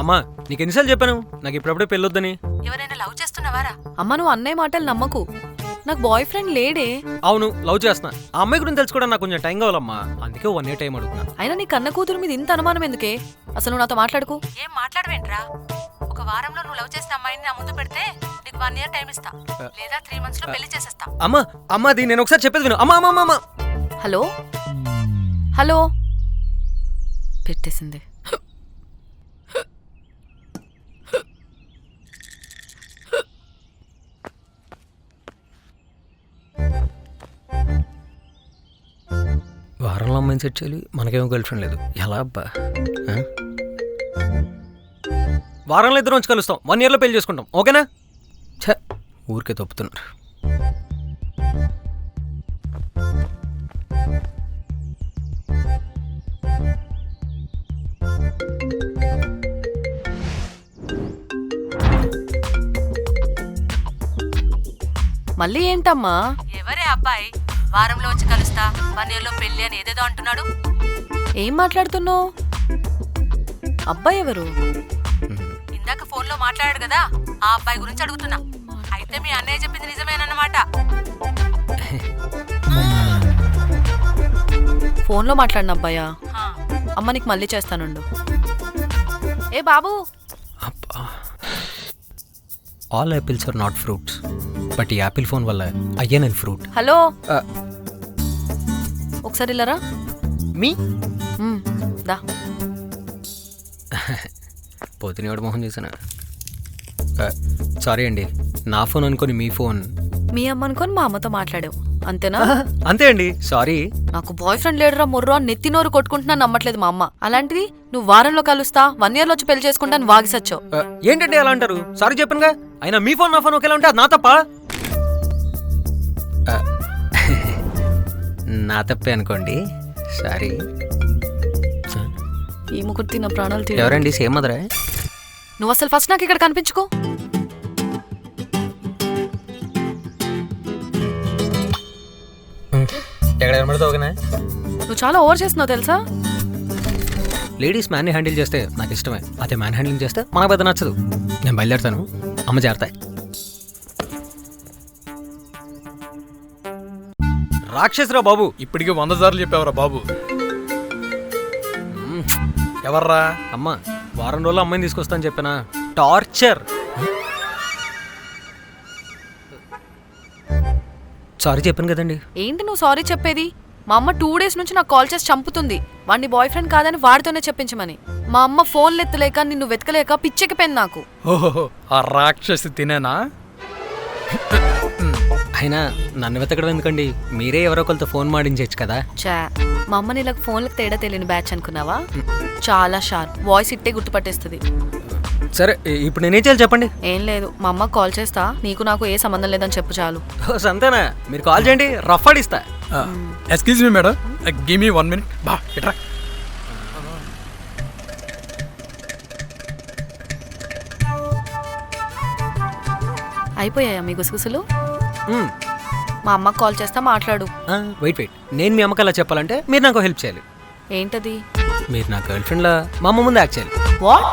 అమ్మా నీకు ఎన్నిసార్లు చెప్పాను నాకు ఇప్పుడప్పుడే పెళ్ళొద్దని. ఎవరైనా లవ్ చేస్తున్నావారా? అమ్మ నువ్వు అన్నయ్య మాటలు నమ్మకు. నాకు బాయ్ ఫ్రెండ్ లేడే. అవును లవ్ చేస్తున్నా. ఆ అమ్మాయి గురించి తెలుసుకోవడం నాకు కొంచెం టైం కావాలమ్మా. అందుకే 1 year టైం అడుగుతున్నా. అయినా నీ కన్న కూతురు మీద ఇంత అనుమానం ఎందుకే? అసలు నువ్వు నాతో మాట్లాడుకు. ఏం మాట్లాడవేంట్రా? ఒక వారంలో నువ్వు లవ్ చేసిన అమ్మాయిని నా ముందు పెడితే నీకు 1 year టైం ఇస్తా, లేదా 3 months లో పెళ్లి చేసేస్తా. అమ్మా అమ్మది నేను ఒకసారి చెప్పేది విను. అమ్మా అమ్మా అమ్మా. హలో హలో పెట్టేసింది. వారంలో అమ్మాయిని సెట్ చేయాలి, మనకేమో గర్ల్ ఫ్రెండ్ లేదు. ఎలా అబ్బా? వారంలో ఇద్దరు వచ్చి కలుస్తాం, 1 year లో పెళ్లి చేసుకుంటాం, ఓకేనా? ఛ ఊరికే తప్పుతున్నారు. మళ్ళీ ఏంటమ్మా? ఎవరే అబ్బాయి వారంలో వచ్చి కలుస్తా 1 year లో పెళ్లి అని ఏదేదో అంటున్నాడు? ఏం మాట్లాడుతున్నావు? అబ్బాయి ఎవరు? ఇందాక ఫోన్ లో మాట్లాడాడు కదా, ఆ అబ్బాయి గురించి అడుగుతున్నా. అయితే మీ అన్నయ్య చెప్పింది నిజమేనన్నమాట. ఫోన్ లో మాట్లాడిన అబ్బాయా? అమ్మ నీకు మళ్ళీ చేస్తానుండు. ఏ బాబు, all apples are not fruits, but ఈ యాపిల్ ఫోన్ వల్ల అయ్యే నేను ఫ్రూట్. హలో ఒకసారి ఇల్లరా. మీ దా పోతినేవాడు మొహం చేశాను. సారీ అండి, నా ఫోన్ అనుకొని మీ ఫోన్. మీ అమ్మ అనుకొని మా అమ్మతో మాట్లాడావు అంతేనా? అంతే అండి, సారీ. నాకు బాయ్ ఫ్రెండ్ లేడురా మొర్రో అని నెత్తి నోరు కొట్టుకుంటున్నా నమ్మట్లేదు మా అమ్మ. అలాంటిది నువ్వు వారంలో కలుస్తా 1 year లో వచ్చి పెళ్లి చేసుకుంటాను వాగిసచ్చావు. ఏంటంటే అలా అంటారు? సారీ చెప్పనుగా. అయినా మీ ఫోన్ నా ఫోన్ ఒకేలా ఉంటే అది నా తప్ప? నా తప్పే అనుకోండి, సారీ. ఈ ముకుర్తి నా ప్రాణాలు. ఎవరండి సేమ్ మదరా? నువ్వు అసలు ఫస్ట్ నాకు ఇక్కడ కనిపించుకో. ఎక్కడ కనబడతావు? నువ్వు చాలా ఓవర్ చేస్తున్నావు తెలుసా? లేడీస్ మ్యాన్ని హ్యాండిల్ చేస్తే నాకు ఇష్టమే, అదే మ్యాన్ హ్యాండిలింగ్ చేస్తే మనకు పెద్ద నచ్చదు. నేను బయలుదేరుతాను, అమ్మ చేరతాయి. రాక్షసురా బాబు. ఇప్పటికే 100 సార్లు చెప్పావరా బాబు. ఎవర్రా? అమ్మ వారం రోజులు అమ్మాయిని తీసుకొస్తాను చెప్పానా? టార్చర్. సారీ చెప్పాను కదండి. ఏంటి నువ్వు సారీ చెప్పేది? మా అమ్మ 2 days నుంచి నాకు కాల్ చేసి చంపుతుంది. వాడిని బాయ్ ఫ్రెండ్ కాదని వాడితోనే చెప్పించమని. మా అమ్మ ఫోన్లు ఎత్తలేక నిన్ను వెతకలేక పిచ్చెక్కిపోయింది నాకు. ఓహో, ఆ రాక్షసి తినేనా? అయినా నన్ను వెతకడం ఎందుకండి, మీరే ఎవరో ఒకరితో ఫోన్ మాడించచ్చు కదా. చా మా అమ్మ నీళ్ళకి ఫోన్లకు తేడా తెలియని బ్యాచ్ అనుకున్నావా? చాలా షార్ప్, వాయిస్ ఇట్టే గుర్తుపట్టేస్తుంది. సరే ఇప్పుడు నేనేం చేయాలి చెప్పండి. ఏం లేదు, మా అమ్మకి కాల్ చేస్తా, నీకు నాకు ఏ సంబంధం లేదని చెప్పు చాలు. అంతేనా? మీరు కాల్ చేయండి, రఫ్ అడిస్తా. Excuse me madam, give me 1 minute. బా ఇట్రా. అయిపోయాయా మీ గుసగుసలు? మా అమ్మకి కాల్ చేస్తా, మాట్లాడు. వెయిట్, నేను మీ అమ్మకి అలా చెప్పాలంటే మీరు నాకు హెల్ప్ చేయాలి. ఏంటది? మీరు నా గర్ల్ ఫ్రెండ్ లా మా అమ్మ ముందు యాక్ట్ చేయాలి. వాట్?